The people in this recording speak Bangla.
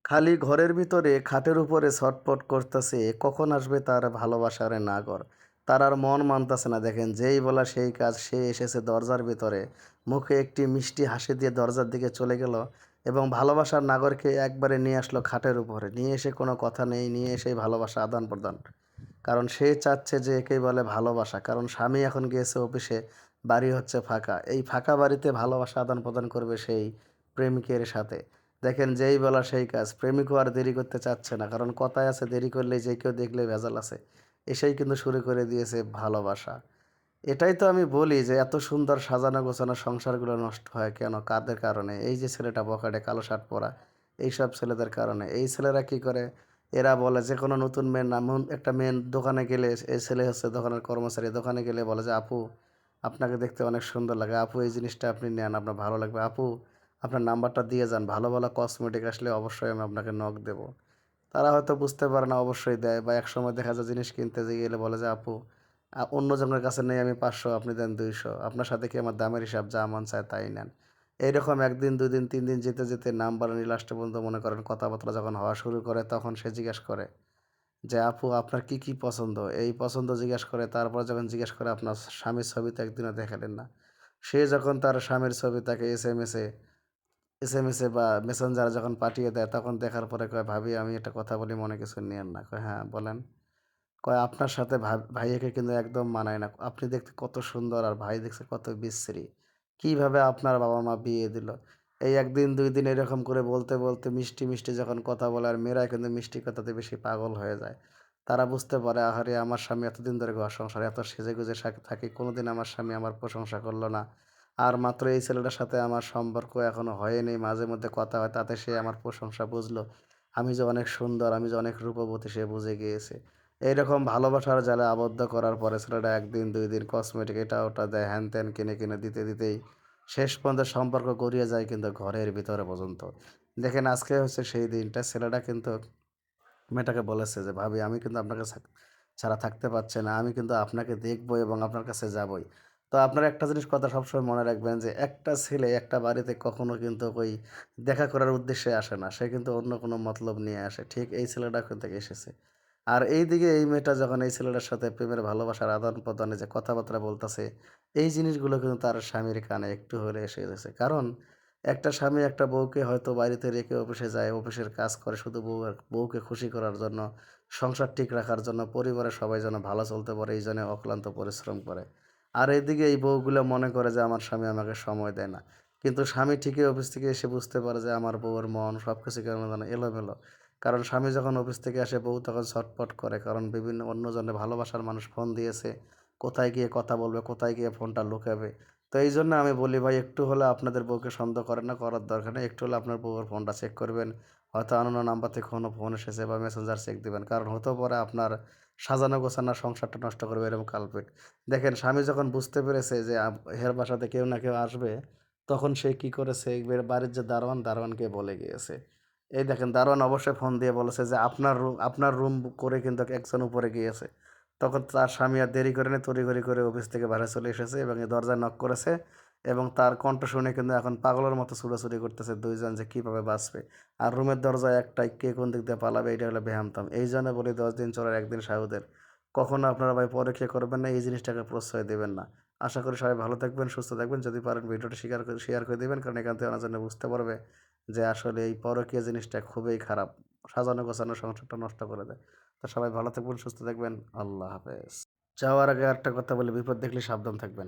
খালি ঘরের ভিতরে খাটের উপরে ছটফট করতেছে, কখন আসবে তার ভালোবাসার নাগর। তার আর মন মানতেছে না। দেখেন, যেই বলা সেই কাজ, সে এসেছে দরজার ভিতরে, মুখে একটি মিষ্টি হাসি দিয়ে দরজার দিকে চলে গেল এবং ভালোবাসার নাগরকে একবারে নিয়ে আসলো খাটের উপরে। নিয়ে এসে কোনো কথা নেই, নিয়ে এসে ভালোবাসা আদান প্রদান। কারণ সে চাচ্ছে যে একেই বলে ভালোবাসা। কারণ স্বামী এখন গিয়েছে অফিসে, বাড়ি হচ্ছে ফাঁকা। এই ফাঁকা বাড়িতে ভালোবাসা আদান প্রদান করবে সেই প্রেমিকের সাথে। দেখেন, যেই বলা সেই কাজ। প্রেমিকও আর দেরি করতে চাচ্ছে না, কারণ কথায় আছে দেরি করলেই যে কেউ দেখলে ভেজাল আছে। এসেই কিন্তু শুরু করে দিয়েছে ভালোবাসা। এটাই তো আমি বলি যে এত সুন্দর সাজানো গোছানো সংসারগুলো নষ্ট হয় কেন, কাদের কারণে? এই যে ছেলেটা বখাটে কালো শার্ট পরা, এইসব ছেলেদের কারণে। এই ছেলেরা কি করে, এরা বলে যে কোনো নতুন মেয়ের নাম, একটা মেয়ের দোকানে গেলে, এই ছেলে হচ্ছে দোকানের কর্মচারী, দোকানে গেলে বলে যে আপু, আপনাকে দেখতে অনেক সুন্দর লাগে, আপু এই জিনিসটা আপনি নেন, আপনার ভালো লাগবে, আপু আপনার নাম্বারটা দিয়ে যান, ভালো ভালো কসমেটিক আসলে অবশ্যই আমি আপনাকে নক দেবো। তারা হয়তো বুঝতে পারে না, অবশ্যই দেয়। বা একসময় দেখা যায় জিনিস কিনতে যে গেলে বলে যে আপু, অন্য জনের কাছে নেই আমি 500, আপনি দেন 200, আপনার সাথে কি আমার দামের হিসাব, যা মন চায় তাই নেন। এইরকম একদিন 2 দিন 3 দিন যেতে যেতে নাম্বার নিয়ে লাস্টে পর্যন্ত মনে করেন কথাবার্তা যখন হওয়া শুরু করে, তখন সে জিজ্ঞেস করে যে আপু আপনার কি কি পছন্দ, এই পছন্দ জিজ্ঞেস করে। তারপর যখন জিজ্ঞেস করে আপনার স্বামীর ছবি তো একদিনও দেখালেন না, সে যখন তার স্বামীর ছবি তাকে এসএমএসে বা মেসেঞ্জারে যখন পাঠিয়ে দেয়, তখন দেখার পরে কয় ভাবি আমি একটা কথা বলি, মনে কিছু নিয়েন না। কয় হ্যাঁ বলেন। কয় আপনার সাথে ভাইয়াকে কিন্তু একদম মানায় না। আপনি দেখতে কত সুন্দর আর ভাই দেখছে কত বিশ্রী। কিভাবে আপনার বাবা মা বিয়ে দিল? এই 1 দিন 2 দিন এরকম করে বলতে বলতে মিষ্টি মিষ্টি যখন কথা বলে, আর মেয়েরা কিন্তু মিষ্টি কথাতে বেশি পাগল হয়ে যায়। তারা বুঝতে পারে আহারে আমার স্বামী এতদিন ধরে ঘর সংসারে এত সেজেগুজে থাকে, কোনোদিন আমার স্বামী আমার প্রশংসা করলো না। আর মাত্র এই ছেলেটার সাথে আমার সম্পর্ক এখনো হয়নি, মাঝে মধ্যে কথা হয়, তাতে সে আমার প্রশংসা বুঝলো। আমি যে অনেক সুন্দর, আমি যে অনেক রূপবতী সে বুঝে গিয়েছে। এইরকম ভালোবাসার জালে আবদ্ধ করার পরে ছেলেটা 1 দিন 2 দিন কসমেটিক এটা ওটা দেয়, হ্যান ত্যান কিনে কিনে দিতে দিতেই শেষ পর্যন্ত সম্পর্ক গড়িয়ে যায় কিন্তু ঘরের ভিতরে পর্যন্ত। দেখেন, আজকে হচ্ছে সেই দিনটা। ছেলেটা কিন্তু মেয়েটাকে বলেছে যে ভাবি আমি কিন্তু আপনাকে ছাড়া থাকতে পারছি না, আমি কিন্তু আপনাকে দেখবো এবং আপনার কাছে যাবই। তো আপনারা একটা জিনিস কথা সবসময় মনে রাখবেন যে একটা ছেলে একটা বাড়িতে কখনো কিন্তু ওই দেখা করার উদ্দেশ্যে আসে না, সে কিন্তু অন্য কোনো মতলব নিয়ে আসে। ঠিক এই ছেলেটা কিন্তু এসেছে। আর এইদিকে এই মেয়েটা যখন এই ছেলেটার সাথে প্রেমের ভালোবাসার আদান প্রদানে যে কথাবার্তা বলতেছে, এই জিনিসগুলো কিন্তু তার স্বামীর কানে একটু হলে এসে গেছে। কারণ একটা স্বামী একটা বউকে হয়তো বাড়িতে রেখে অফিসে যায়, অফিসের কাজ করে শুধু বউকে খুশি করার জন্য, সংসার ঠিক রাখার জন্য, পরিবারের সবাই যেন ভালো চলতে পারে, এই জন্য অক্লান্ত পরিশ্রম করে। আর এদিকে এই বউগুলো মনে করে যে আমার স্বামী আমাকে সময় দেয় না। কিন্তু স্বামী ঠিকই অফিস থেকে এসে বুঝতে পারে যে আমার বউয়ের মন সব কিছু কেমন যেন এলোমেলো। কারণ স্বামী যখন অফিস থেকে আসে, বউ তখন ছটফট করে, কারণ বিভিন্ন অন্যজনের ভালোবাসার মানুষ ফোন দিয়েছে, কোথায় গিয়ে কথা বলবে, কোথায় গিয়ে ফোনটা লুকাবে। তো এই জন্য আমি বলি ভাই, একটু হলে আপনাদের বউকে সন্দেহ করেন না, করার দরকার নেই। একটু হলে আপনার বউয়ের ফোনটা চেক করবেন। হয়তো অন্য নাম্বার থেকে কোনো ফোন এসেছে বা মেসেঞ্জার চেক দিবেন, কারণ হতেও পারে আপনার সাজানো গোছানো সংসারটা নষ্ট করবে এরকম কালপিট। দেখেন, স্বামী যখন বুঝতে পেরেছে যে হের বাসাতে কেউ না কেউ আসবে, তখন সে কি করেছে, বাড়ির যে দারোয়ানকে বলে গিয়েছে। এই দেখেন, দারোয়ান অবশ্যই ফোন দিয়ে বলেছে যে আপনার রুম করে কিন্তু একজন উপরে গিয়েছে। তখন তার স্বামী আর দেরি করে নি, তড়িঘড়ি করে অফিস থেকে বাইরে চলে এসেছে এবং এই দরজায় নক করেছে। এবং তার কণ্ঠ শুনে কিন্তু এখন পাগলের মতো ছুটাছুটি করতেছে 2 জন যে কীভাবে বাঁচবে। আর রুমের দরজা একটাই, কে কোন দিক দিয়ে পালাবে, এটা হলো বেহামতাম। এই জন্য বলি 10 দিন চলার একদিন সাহুদের। কখনো আপনারা ভাই পরকীয়া করবেন না, এই জিনিসটাকে প্রশ্রয় দেবেন না। আশা করি সবাই ভালো থাকবেন, সুস্থ থাকবেন। যদি পারেন ভিডিওটা শেয়ার করে দেবেন, কারণ এখান থেকে অনেক জন্য বুঝতে পারবে যে আসলে এই পরকীয়া জিনিসটা খুবই খারাপ। সাজানো গোছানো সংসারটা নষ্ট করে দেয়। তো সবাই ভালো থাকবেন, সুস্থ থাকবেন। আল্লাহ হাফেজ। যাওয়ার আগে একটা কথা বলি, বিপদ দেখলে সাবধান থাকবেন।